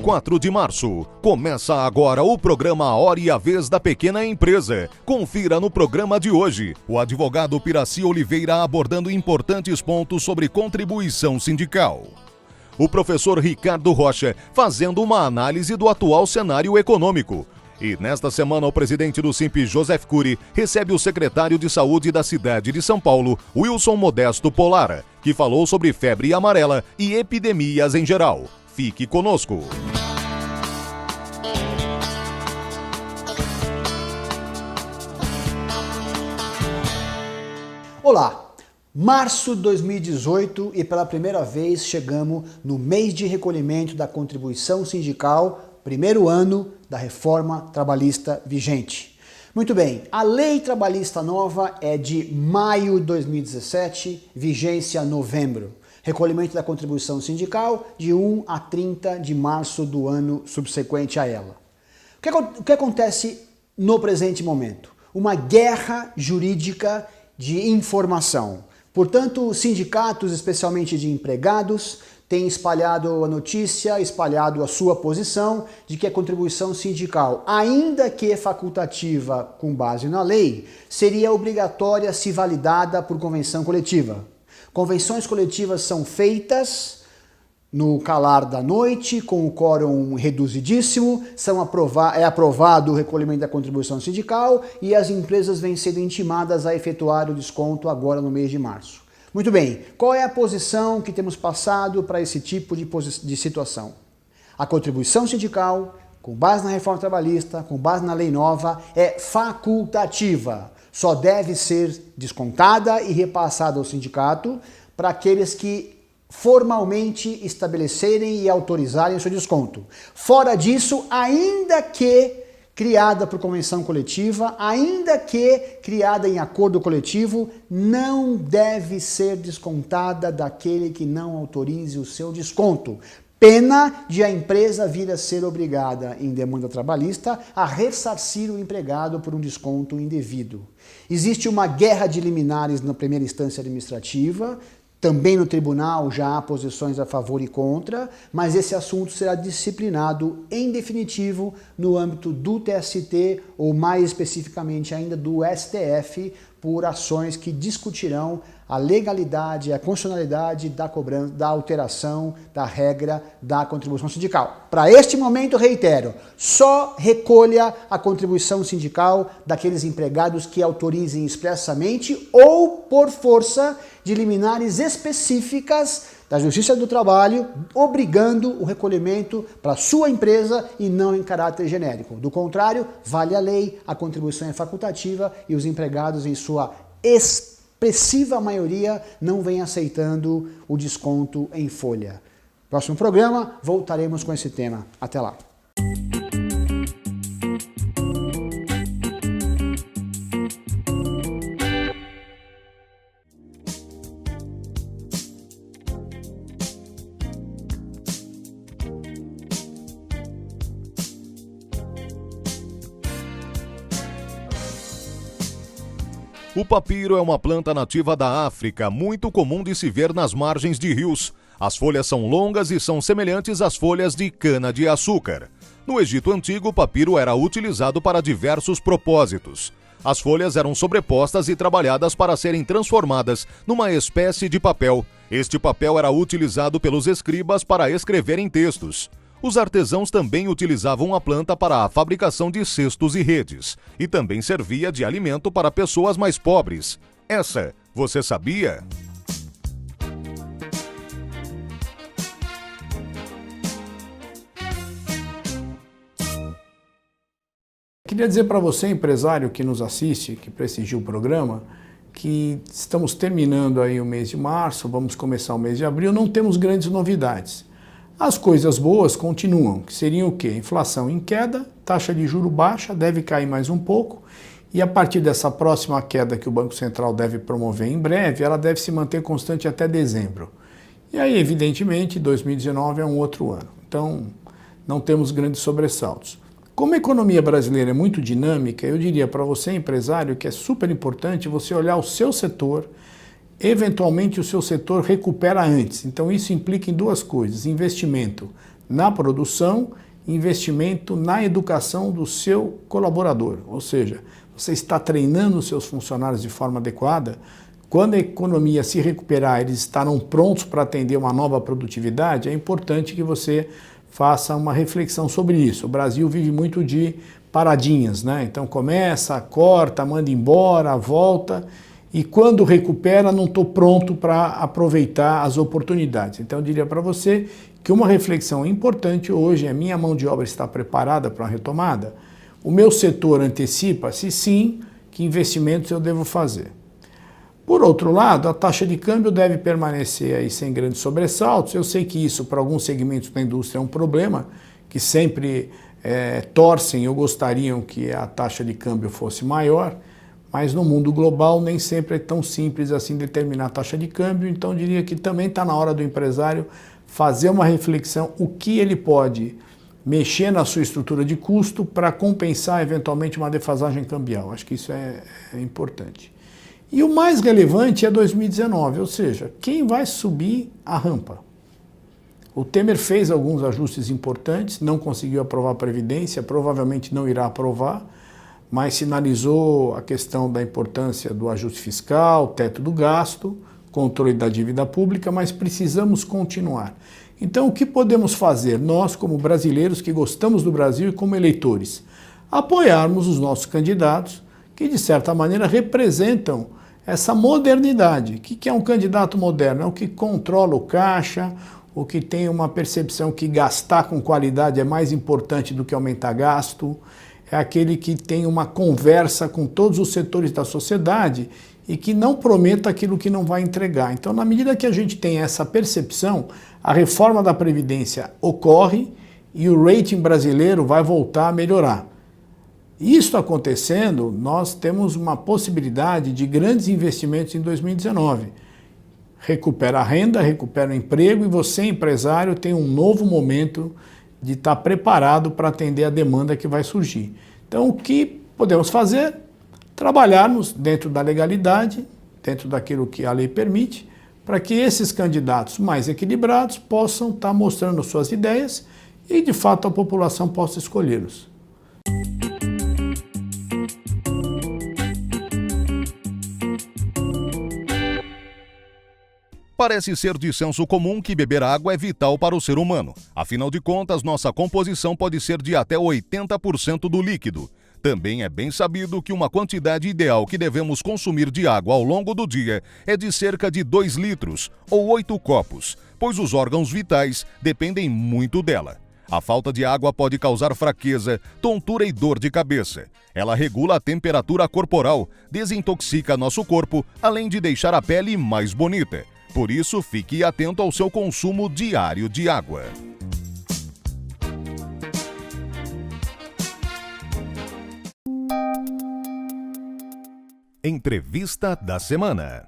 24 de março. Começa agora o programa A Hora e a Vez da Pequena Empresa. Confira no programa de hoje o advogado Piraci Oliveira abordando importantes pontos sobre contribuição sindical. O professor Ricardo Rocha fazendo uma análise do atual cenário econômico. E nesta semana o presidente do Simp, Joseph Cury, recebe o secretário de Saúde da cidade de São Paulo, Wilson Modesto Polara, que falou sobre febre amarela e epidemias em geral. Fique conosco. Olá! Março de 2018 e pela primeira vez chegamos no mês de recolhimento da contribuição sindical, primeiro ano da reforma trabalhista vigente. Muito bem, a lei trabalhista nova é de maio de 2017, vigência novembro. Recolhimento da contribuição sindical de 1 a 30 de março do ano subsequente a ela. O que acontece no presente momento? Uma guerra jurídica de informação. Portanto, os sindicatos, especialmente de empregados, têm espalhado a notícia, espalhado a sua posição de que a contribuição sindical, ainda que facultativa com base na lei, seria obrigatória se validada por convenção coletiva. Convenções coletivas são feitas no calar da noite, com o quórum reduzidíssimo, é aprovado o recolhimento da contribuição sindical e as empresas vêm sendo intimadas a efetuar o desconto agora no mês de março. Muito bem, qual é a posição que temos passado para esse tipo de situação? A contribuição sindical, com base na reforma trabalhista, com base na lei nova, é facultativa. Só deve ser descontada e repassada ao sindicato para aqueles que formalmente estabelecerem e autorizarem o seu desconto. Fora disso, ainda que criada por convenção coletiva, ainda que criada em acordo coletivo, não deve ser descontada daquele que não autorize o seu desconto. Pena de a empresa vir a ser obrigada, em demanda trabalhista, a ressarcir o empregado por um desconto indevido. Existe uma guerra de liminares na primeira instância administrativa, também no tribunal já há posições a favor e contra, mas esse assunto será disciplinado em definitivo no âmbito do TST ou mais especificamente ainda do STF por ações que discutirão a legalidade, a constitucionalidade da cobrança, da alteração da regra da contribuição sindical. Para este momento, reitero, só recolha a contribuição sindical daqueles empregados que autorizem expressamente ou por força de liminares específicas da Justiça do Trabalho, obrigando o recolhimento para a sua empresa e não em caráter genérico. Do contrário, vale a lei, a contribuição é facultativa e os empregados, em sua expressiva maioria, não vêm aceitando o desconto em folha. Próximo programa, voltaremos com esse tema. Até lá. O papiro é uma planta nativa da África, muito comum de se ver nas margens de rios. As folhas são longas e são semelhantes às folhas de cana-de-açúcar. No Egito Antigo, o papiro era utilizado para diversos propósitos. As folhas eram sobrepostas e trabalhadas para serem transformadas numa espécie de papel. Este papel era utilizado pelos escribas para escreverem textos. Os artesãos também utilizavam a planta para a fabricação de cestos e redes, e também servia de alimento para pessoas mais pobres. Essa, você sabia? Queria dizer para você, empresário que nos assiste, que prestigia o programa, que estamos terminando aí o mês de março, vamos começar o mês de abril, não temos grandes novidades. As coisas boas continuam, que seriam o quê? Inflação em queda, taxa de juro baixa, deve cair mais um pouco, e a partir dessa próxima queda que o Banco Central deve promover em breve, ela deve se manter constante até dezembro. E aí, evidentemente, 2019 é um outro ano. Então, não temos grandes sobressaltos. Como a economia brasileira é muito dinâmica, eu diria para você, empresário, que é super importante você olhar o seu setor. Eventualmente o seu setor recupera antes. Então isso implica em duas coisas: investimento na produção, investimento na educação do seu colaborador. Ou seja, você está treinando os seus funcionários de forma adequada. Quando a economia se recuperar, eles estarão prontos para atender uma nova produtividade. É importante que você faça uma reflexão sobre isso. O Brasil vive muito de paradinhas, né? Então começa, corta, manda embora, volta, e quando recupera não estou pronto para aproveitar as oportunidades. Então eu diria para você que uma reflexão importante hoje é: minha mão de obra está preparada para a retomada? O meu setor antecipa? Se sim, que investimentos eu devo fazer? Por outro lado, a taxa de câmbio deve permanecer aí sem grandes sobressaltos. Eu sei que isso para alguns segmentos da indústria é um problema, que sempre torcem ou gostariam que a taxa de câmbio fosse maior, mas no mundo global nem sempre é tão simples assim determinar a taxa de câmbio. Então eu diria que também está na hora do empresário fazer uma reflexão o que ele pode mexer na sua estrutura de custo para compensar eventualmente uma defasagem cambial. Acho que isso é importante. E o mais relevante é 2019, ou seja, quem vai subir a rampa? O Temer fez alguns ajustes importantes, não conseguiu aprovar a Previdência, provavelmente não irá aprovar, mas sinalizou a questão da importância do ajuste fiscal, teto do gasto, controle da dívida pública, mas precisamos continuar. Então, o que podemos fazer nós, como brasileiros que gostamos do Brasil e como eleitores? Apoiarmos os nossos candidatos, que de certa maneira representam essa modernidade. O que é um candidato moderno? É o que controla o caixa, o que tem uma percepção que gastar com qualidade é mais importante do que aumentar gasto, é aquele que tem uma conversa com todos os setores da sociedade e que não prometa aquilo que não vai entregar. Então, na medida que a gente tem essa percepção, a reforma da Previdência ocorre e o rating brasileiro vai voltar a melhorar. Isso acontecendo, nós temos uma possibilidade de grandes investimentos em 2019. Recupera a renda, recupera o emprego e você, empresário, tem um novo momento de estar preparado para atender a demanda que vai surgir. Então, o que podemos fazer? Trabalharmos dentro da legalidade, dentro daquilo que a lei permite, para que esses candidatos mais equilibrados possam estar mostrando suas ideias e, de fato, a população possa escolhê-los. Parece ser de senso comum que beber água é vital para o ser humano. Afinal de contas, nossa composição pode ser de até 80% do líquido. Também é bem sabido que uma quantidade ideal que devemos consumir de água ao longo do dia é de cerca de 2 litros, ou 8 copos, pois os órgãos vitais dependem muito dela. A falta de água pode causar fraqueza, tontura e dor de cabeça. Ela regula a temperatura corporal, desintoxica nosso corpo, além de deixar a pele mais bonita. Por isso, fique atento ao seu consumo diário de água. Entrevista da semana.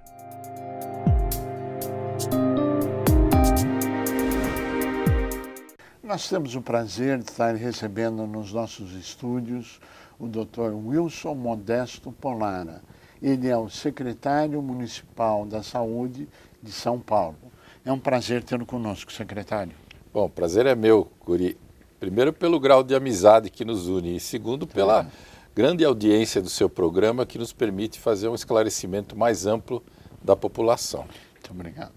Nós temos o prazer de estar recebendo nos nossos estúdios o Dr. Wilson Modesto Polara. Ele é o secretário municipal da Saúde de São Paulo. É um prazer tê-lo conosco, secretário. Bom, o prazer é meu, Curi. Primeiro pelo grau de amizade que nos une e segundo pela grande audiência do seu programa que nos permite fazer um esclarecimento mais amplo da população. Muito obrigado.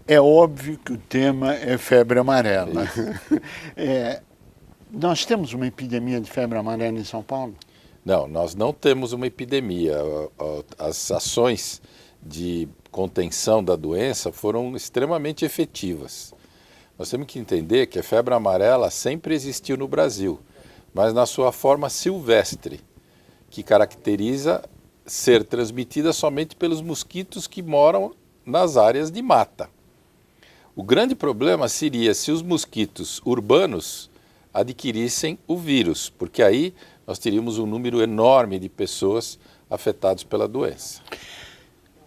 É óbvio que o tema é febre amarela. Nós temos uma epidemia de febre amarela em São Paulo? Não, nós não temos uma epidemia. As ações de contenção da doença foram extremamente efetivas. Nós temos que entender que a febre amarela sempre existiu no Brasil, mas na sua forma silvestre, que caracteriza ser transmitida somente pelos mosquitos que moram nas áreas de mata. O grande problema seria se os mosquitos urbanos adquirissem o vírus, porque aí nós teríamos um número enorme de pessoas afetadas pela doença.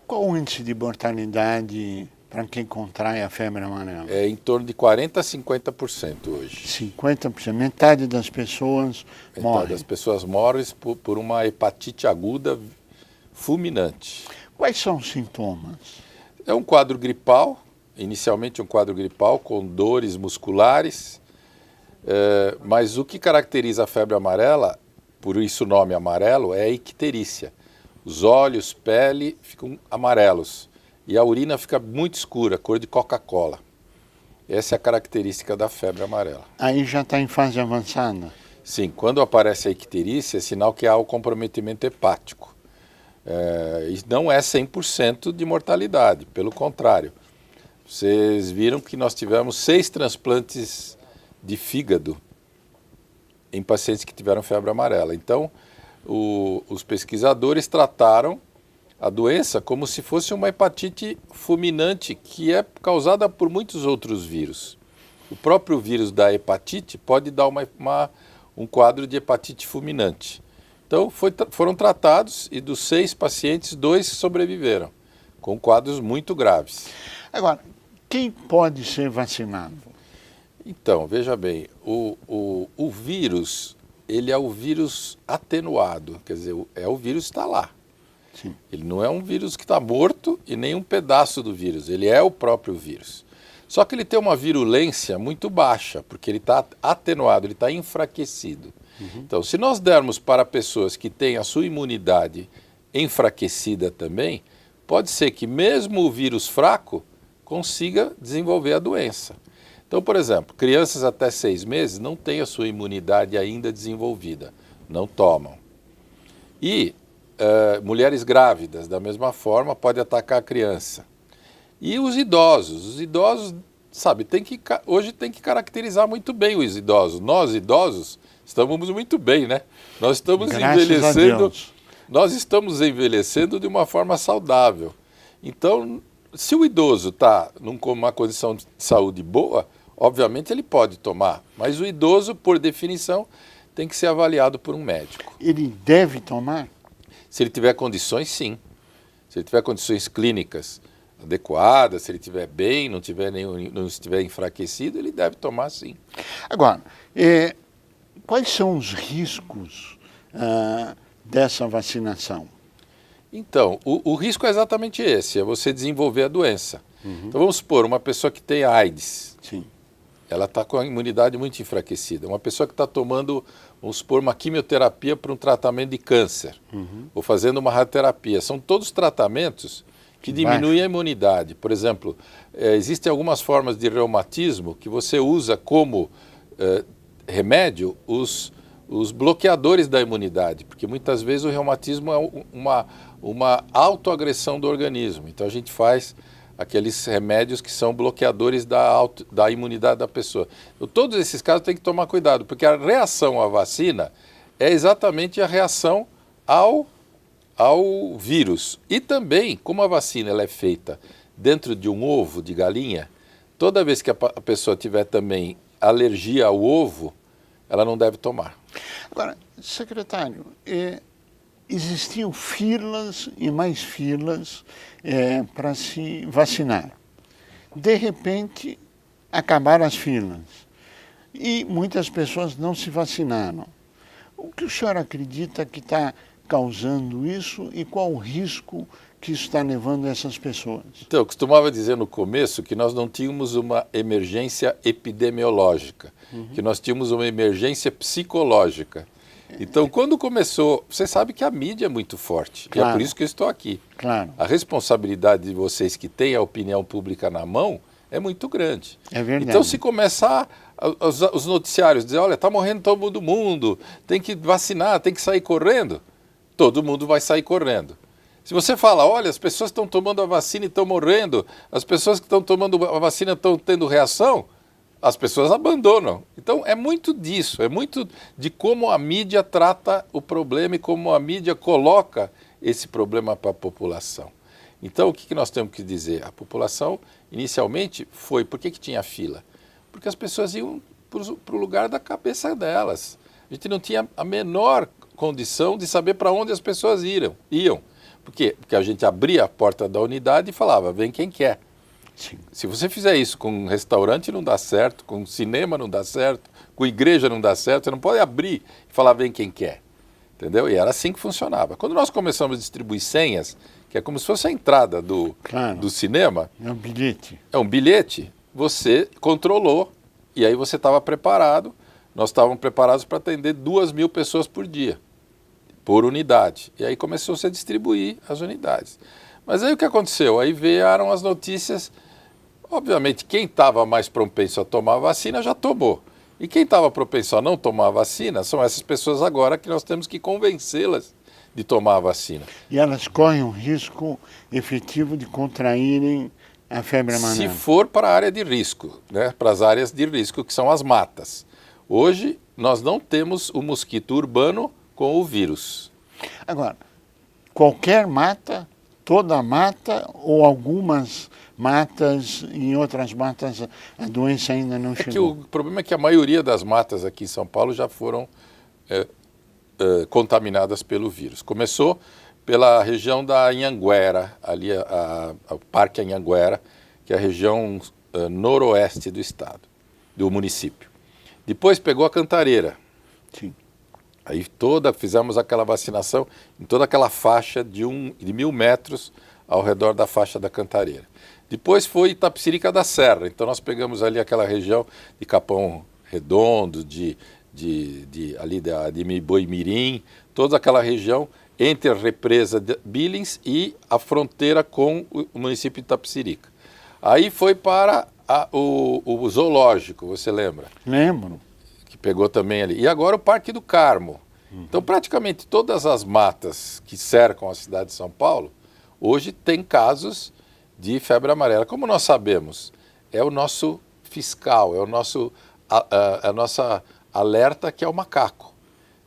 Qual o índice de mortalidade para quem contrai a febre amarela? É em torno de 40% a 50% hoje. 50%, metade das pessoas morrem. Metade das pessoas morrem por uma hepatite aguda fulminante. Quais são os sintomas? É um quadro gripal inicialmente um quadro gripal com dores musculares, mas o que caracteriza a febre amarela, por isso o nome amarelo, é a icterícia. Os olhos, pele ficam amarelos e a urina fica muito escura, cor de Coca-Cola. Essa é a característica da febre amarela. Aí já está em fase avançada? Sim, quando aparece a icterícia é sinal que há o comprometimento hepático. E não é 100% de mortalidade, pelo contrário. Vocês viram que nós tivemos 6 transplantes de fígado em pacientes que tiveram febre amarela. Então, os pesquisadores trataram a doença como se fosse uma hepatite fulminante que é causada por muitos outros vírus. O próprio vírus da hepatite pode dar um quadro de hepatite fulminante. Então foram tratados e dos 6 pacientes, 2 sobreviveram, com quadros muito graves. Agora, quem pode ser vacinado? Então, veja bem, o vírus, ele é o vírus atenuado, quer dizer, o vírus está lá. Sim. Ele não é um vírus que está morto e nem um pedaço do vírus, ele é o próprio vírus. Só que ele tem uma virulência muito baixa, porque ele está atenuado, ele está enfraquecido. Então, se nós dermos para pessoas que têm a sua imunidade enfraquecida também, pode ser que mesmo o vírus fraco consiga desenvolver a doença. Então, por exemplo, crianças até 6 meses não têm a sua imunidade ainda desenvolvida, não tomam. E mulheres grávidas, da mesma forma, pode atacar a criança. E os idosos, sabe, hoje tem que caracterizar muito bem os idosos. Nós, idosos, estamos muito bem, né? Nós estamos envelhecendo de uma forma saudável. Então, se o idoso está numa condição de saúde boa, obviamente ele pode tomar, mas o idoso, por definição, tem que ser avaliado por um médico. Ele deve tomar? Se ele tiver condições, sim. Se ele tiver condições clínicas adequadas, se ele estiver bem, não estiver enfraquecido, ele deve tomar, sim. Agora, quais são os riscos dessa vacinação? Então, o risco é exatamente esse, é você desenvolver a doença. Então vamos supor, uma pessoa que tem AIDS, Sim. ela está com a imunidade muito enfraquecida. Uma pessoa que está tomando, vamos supor, uma quimioterapia para um tratamento de câncer, ou fazendo uma radioterapia. São todos tratamentos que diminuem a imunidade. Por exemplo, existem algumas formas de reumatismo que você usa como remédio os bloqueadores da imunidade, porque muitas vezes o reumatismo é uma autoagressão do organismo. Então a gente faz aqueles remédios que são bloqueadores da imunidade da pessoa. Então, todos esses casos tem que tomar cuidado, porque a reação à vacina é exatamente a reação ao vírus. E também, como a vacina ela é feita dentro de um ovo de galinha, toda vez que a pessoa tiver também alergia ao ovo, ela não deve tomar. Agora, secretário, existiam filas e mais filas para se vacinar. De repente, acabaram as filas e muitas pessoas não se vacinaram. O que o senhor acredita que está causando isso e qual o risco que isso está levando essas pessoas? Então, eu costumava dizer no começo que nós não tínhamos uma emergência epidemiológica, que nós tínhamos uma emergência psicológica. Então, quando começou, você sabe que a mídia é muito forte, Claro. e é por isso que eu estou aqui. Claro. A responsabilidade de vocês que têm a opinião pública na mão é muito grande. É verdade. Então, se começar os noticiários dizer, olha, está morrendo todo mundo, tem que vacinar, tem que sair correndo, todo mundo vai sair correndo. Se você fala, olha, as pessoas estão tomando a vacina e estão morrendo, as pessoas que estão tomando a vacina estão tendo reação, as pessoas abandonam. Então é muito disso, é muito de como a mídia trata o problema e como a mídia coloca esse problema para a população. Então o que nós temos que dizer? A população inicialmente foi, por que tinha fila? Porque as pessoas iam para o lugar da cabeça delas. A gente não tinha a menor condição de saber para onde as pessoas iam. Por quê? Porque a gente abria a porta da unidade e falava, vem quem quer. Sim. Se você fizer isso com um restaurante não dá certo, com um cinema não dá certo, com igreja não dá certo, você não pode abrir e falar vem quem quer. Entendeu? E era assim que funcionava. Quando nós começamos a distribuir senhas, que é como se fosse a entrada do cinema. É um bilhete. É um bilhete, você controlou e aí você estava preparado. Nós estávamos preparados para atender 2.000 pessoas por dia, por unidade. E aí começou-se a distribuir as unidades. Mas aí o que aconteceu? Aí vieram as notícias. Obviamente, quem estava mais propenso a tomar a vacina já tomou. E quem estava propenso a não tomar a vacina são essas pessoas agora que nós temos que convencê-las de tomar a vacina. E elas correm um risco efetivo de contraírem a febre amarela. Se for para a área de risco, né? Para as áreas de risco, que são as matas. Hoje, nós não temos o mosquito urbano com o vírus. Agora, qualquer mata, toda mata ou algumas matas, em outras matas a doença ainda não chegou? Que o problema é que a maioria das matas aqui em São Paulo já foram contaminadas pelo vírus. Começou pela região da Anhanguera, ali o Parque Anhanguera, que é a região noroeste do estado, do município. Depois pegou a Cantareira. Sim. Aí fizemos aquela vacinação em toda aquela faixa de 1.000 metros ao redor da faixa da Cantareira. Depois foi Itapecerica da Serra, então nós pegamos ali aquela região de Capão Redondo, de Boimirim, toda aquela região entre a represa de Billings e a fronteira com o município de Itapecerica. Aí foi para o zoológico, você lembra? Lembro. Que pegou também ali. E agora o Parque do Carmo. Então praticamente todas as matas que cercam a cidade de São Paulo, hoje tem casos de febre amarela. Como nós sabemos, é o nosso fiscal, é o nosso, a nossa alerta, que é o macaco.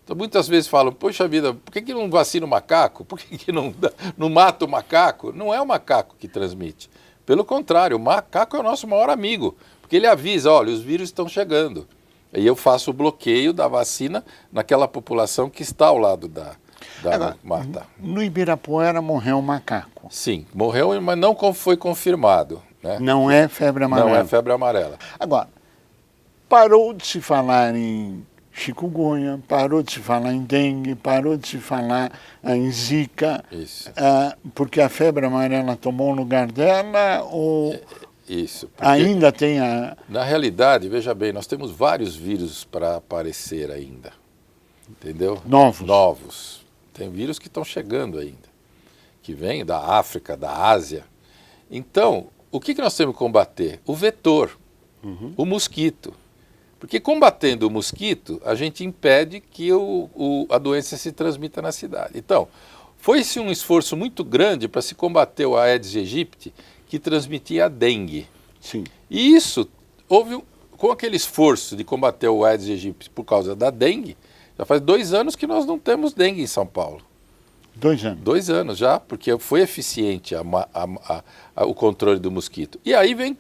Então muitas vezes falam, poxa vida, por que não vacina o macaco? Por que não mata o macaco? Não é o macaco que transmite. Pelo contrário, o macaco é o nosso maior amigo, porque ele avisa, olha, os vírus estão chegando. E eu faço o bloqueio da vacina naquela população que está ao lado da mata. No Ibirapuera morreu um macaco. Sim, morreu, mas não foi confirmado. Né? Não é febre amarela. Não é febre amarela. Agora, parou de se falar em chikungunya, parou de se falar em dengue, parou de se falar em zika. Isso. Porque a febre amarela tomou o lugar dela ou isso, ainda tem a... Na realidade, veja bem, nós temos vários vírus para aparecer ainda. Entendeu? Novos. Tem vírus que estão chegando ainda, que vêm da África, da Ásia. Então, o que nós temos que combater? O vetor, o mosquito. Porque combatendo o mosquito, a gente impede que a doença se transmita na cidade. Então, foi-se um esforço muito grande para se combater o Aedes aegypti, que transmitia a dengue. Sim. E isso, com aquele esforço de combater o Aedes aegypti por causa da dengue, já faz 2 anos que nós não temos dengue em São Paulo. 2 anos? 2 anos já, porque foi eficiente o controle do mosquito. E aí vem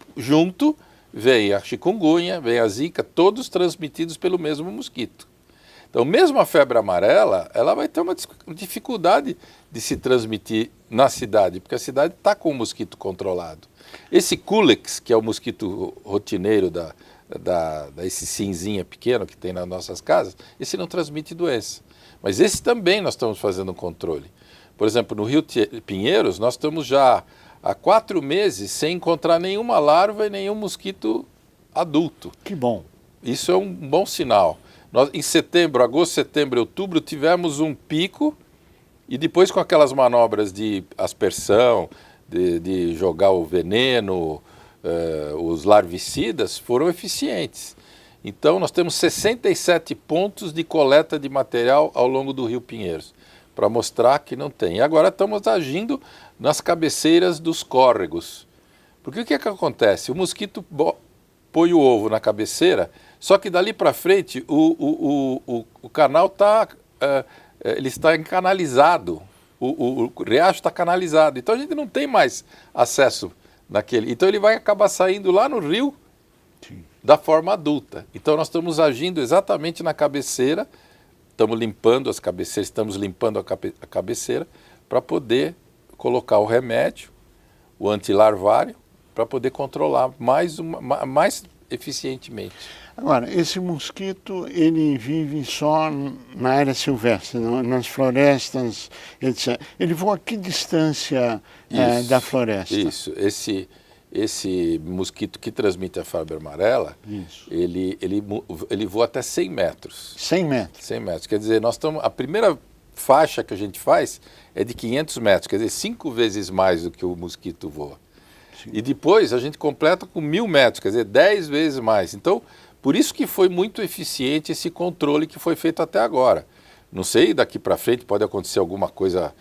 a chikungunya, vem a zika, todos transmitidos pelo mesmo mosquito. Então, mesmo a febre amarela, ela vai ter uma dificuldade de se transmitir na cidade, porque a cidade está com o mosquito controlado. Esse Culex, que é o mosquito rotineiro esse cinzinha pequeno que tem nas nossas casas, esse não transmite doença. Mas esse também nós estamos fazendo um controle. Por exemplo, no Rio Pinheiros, nós estamos já há 4 meses sem encontrar nenhuma larva e nenhum mosquito adulto. Que bom. Isso é um bom sinal. Nós, em agosto, setembro e outubro, tivemos um pico e depois com aquelas manobras de aspersão, de jogar o veneno, os larvicidas, foram eficientes. Então, nós temos 67 pontos de coleta de material ao longo do Rio Pinheiros, para mostrar que não tem. E agora estamos agindo nas cabeceiras dos córregos. Porque o que acontece? O mosquito põe o ovo na cabeceira, só que dali para frente o canal ele está canalizado, o riacho está canalizado, então a gente não tem mais acesso naquele. Então ele vai acabar saindo lá no rio. Sim. Da forma adulta. Então nós estamos agindo exatamente na cabeceira, estamos limpando as cabeceiras, estamos limpando a cabeceira para poder colocar o remédio, o antilarvário, para poder controlar mais eficientemente. Agora, esse mosquito, ele vive só na área silvestre, nas florestas, etc. Ele voa a que distância da floresta? Isso, esse mosquito que transmite a febre amarela, ele voa até 100 metros. 100 metros? 100 metros, quer dizer, a primeira faixa que a gente faz é de 500 metros, quer dizer, 5 vezes mais do que o mosquito voa. Sim. E depois a gente completa com 1000 metros, quer dizer, 10 vezes mais. Então, por isso que foi muito eficiente esse controle que foi feito até agora. Não sei, daqui para frente pode acontecer alguma coisa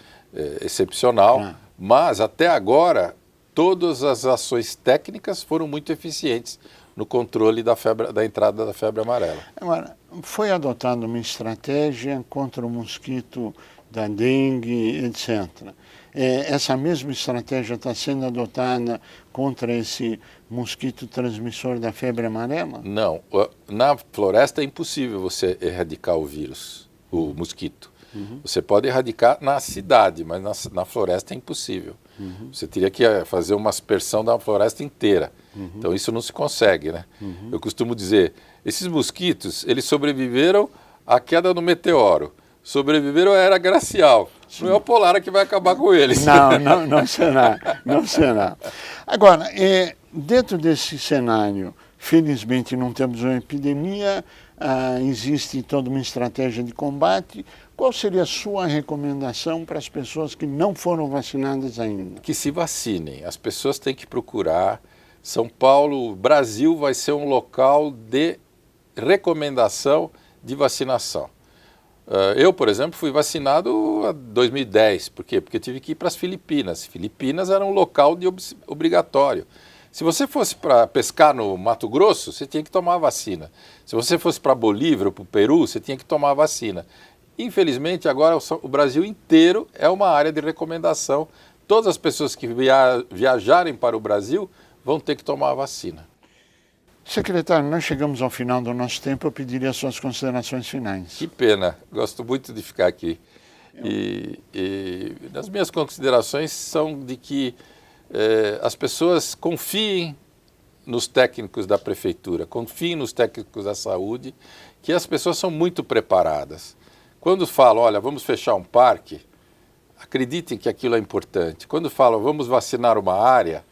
excepcional, mas até agora todas as ações técnicas foram muito eficientes no controle da entrada da febre amarela. Agora, foi adotada uma estratégia contra o mosquito da dengue, etc. Essa mesma estratégia está sendo adotada contra esse mosquito transmissor da febre amarela? Não, na floresta é impossível você erradicar o vírus, o mosquito. Você pode erradicar na cidade, mas na floresta é impossível. Você teria que fazer uma aspersão da floresta inteira. Então isso não se consegue, né? Eu costumo dizer, esses mosquitos, eles sobreviveram à queda do meteoro. Sobreviveram à era glacial. Não é o polar que vai acabar com eles. Não será. Agora, dentro desse cenário, felizmente não temos uma epidemia, existe toda uma estratégia de combate. Qual seria a sua recomendação para as pessoas que não foram vacinadas ainda? Que se vacinem. As pessoas têm que procurar. São Paulo, Brasil vai ser um local de recomendação de vacinação. Eu, por exemplo, fui vacinado em 2010. Por quê? Porque eu tive que ir para as Filipinas. Filipinas era um local obrigatório. Se você fosse para pescar no Mato Grosso, você tinha que tomar a vacina. Se você fosse para a Bolívia ou para o Peru, você tinha que tomar a vacina. Infelizmente, agora o Brasil inteiro é uma área de recomendação. Todas as pessoas que viajarem para o Brasil vão ter que tomar a vacina. Secretário, nós chegamos ao final do nosso tempo, eu pediria as suas considerações finais. Que pena, gosto muito de ficar aqui. E as minhas considerações são de que as pessoas confiem nos técnicos da prefeitura, confiem nos técnicos da saúde, que as pessoas são muito preparadas. Quando falam, olha, vamos fechar um parque, acreditem que aquilo é importante. Quando falam, vamos vacinar uma área,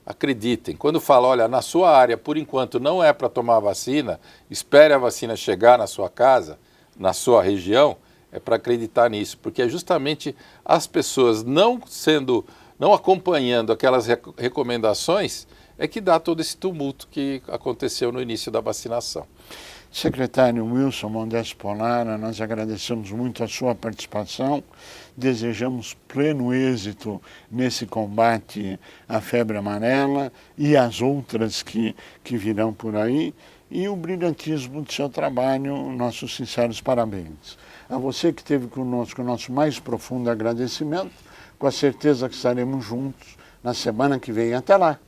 acreditem. Quando falam, olha, na sua área, por enquanto, não é para tomar a vacina, espere a vacina chegar na sua casa, na sua região, é para acreditar nisso, porque é justamente as pessoas não acompanhando aquelas recomendações é que dá todo esse tumulto que aconteceu no início da vacinação. Secretário Wilson Modesto Pollara, nós agradecemos muito a sua participação, desejamos pleno êxito nesse combate à febre amarela e às outras que virão por aí, e o brilhantismo do seu trabalho, nossos sinceros parabéns. A você que esteve conosco, o nosso mais profundo agradecimento, com a certeza que estaremos juntos na semana que vem. Até lá!